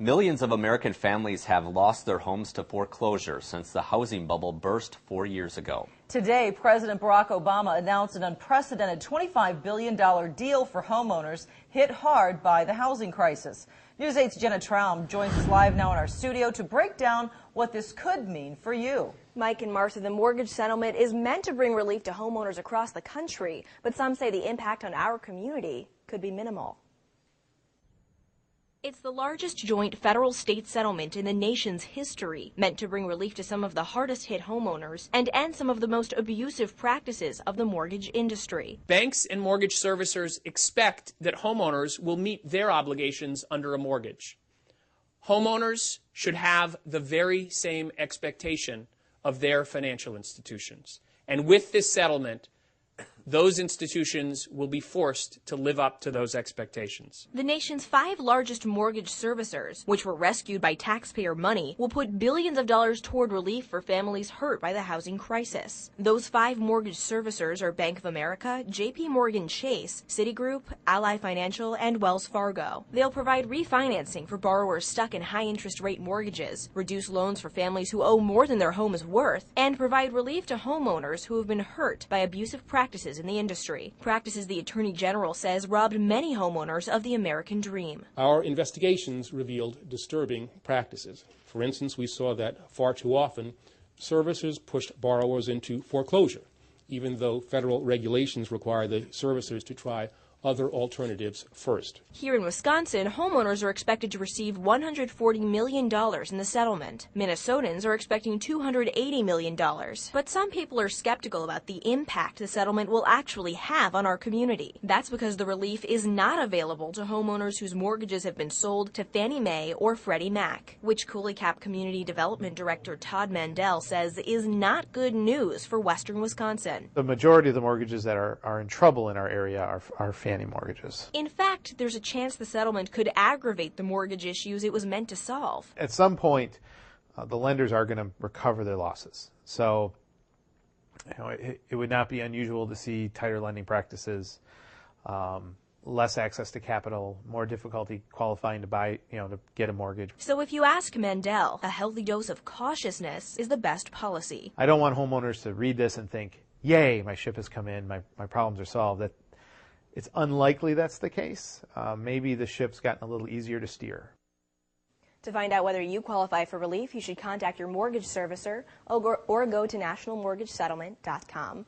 Millions of American families have lost their homes to foreclosure since the housing bubble burst 4 years ago. Today, President Barack Obama announced an unprecedented $25 billion deal for homeowners hit hard by the housing crisis. News 8's Jenna Traum joins us live now in our studio to break down what this could mean for you. Mike and Martha, the mortgage settlement is meant to bring relief to homeowners across the country, but some say the impact on our community could be minimal. It's the largest joint federal-state settlement in the nation's history, meant to bring relief to some of the hardest-hit homeowners and end some of the most abusive practices of the mortgage industry. Banks and mortgage servicers expect that homeowners will meet their obligations under a mortgage. Homeowners should have the very same expectation of their financial institutions. And with this settlement, those institutions will be forced to live up to those expectations. The nation's 5 largest mortgage servicers, which were rescued by taxpayer money, will put billions of dollars toward relief for families hurt by the housing crisis. Those 5 mortgage servicers are Bank of America, JP Morgan Chase, Citigroup, Ally Financial, and Wells Fargo. They'll provide refinancing for borrowers stuck in high-interest rate mortgages, reduce loans for families who owe more than their home is worth, and provide relief to homeowners who have been hurt by abusive practices in the industry. Practices the Attorney General says robbed many homeowners of the American dream. Our investigations revealed disturbing practices. For instance, we saw that far too often servicers pushed borrowers into foreclosure, even though federal regulations require the servicers to try other alternatives first. Here in Wisconsin, homeowners are expected to receive $140 million in the settlement. Minnesotans are expecting $280 million. But some people are skeptical about the impact the settlement will actually have on our community. That's because the relief is not available to homeowners whose mortgages have been sold to Fannie Mae or Freddie Mac, which Coulee Cap Community Development Director Todd Mandel says is not good news for western Wisconsin. The majority of the mortgages that are in trouble in our area are Fannie mortgages. In fact, there's a chance the settlement could aggravate the mortgage issues it was meant to solve. At some point, the lenders are going to recover their losses. So, it would not be unusual to see tighter lending practices, less access to capital, more difficulty qualifying to buy, to get a mortgage. So if you ask Mandel, a healthy dose of cautiousness is the best policy. I don't want homeowners to read this and think, yay, my ship has come in, my problems are solved. It's unlikely that's the case. Maybe the ship's gotten a little easier to steer. To find out whether you qualify for relief, you should contact your mortgage servicer or go to nationalmortgagesettlement.com.